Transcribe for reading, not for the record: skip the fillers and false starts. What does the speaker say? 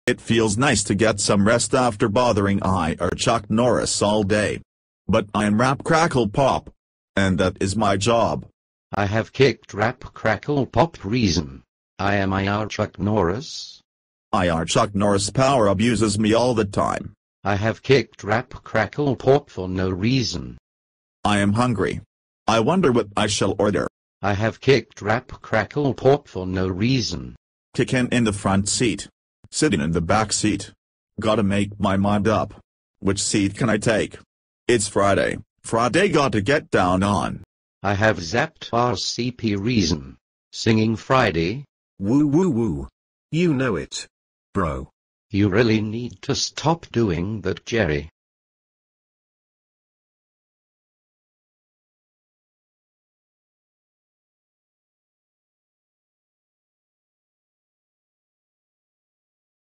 It feels nice to get some rest after bothering I or Chuck Norris all day. But I am Rap Crackle Pop. And that is my job. I have kicked Rap Crackle Pop reason. I am IR Chuck Norris. IR Chuck Norris power abuses me all the time. I have kicked Rap Crackle Pop for no reason. I am hungry. I wonder what I shall order. I have kicked Rap Crackle Pop for no reason. Kicking in the front seat. Sitting in the back seat. Gotta make my mind up. Which seat can I take? It's Friday. Friday gotta get down on. I have zapped RCP reason. Singing Friday. Woo woo woo. You know it. Bro. You really need to stop doing that, Jerry.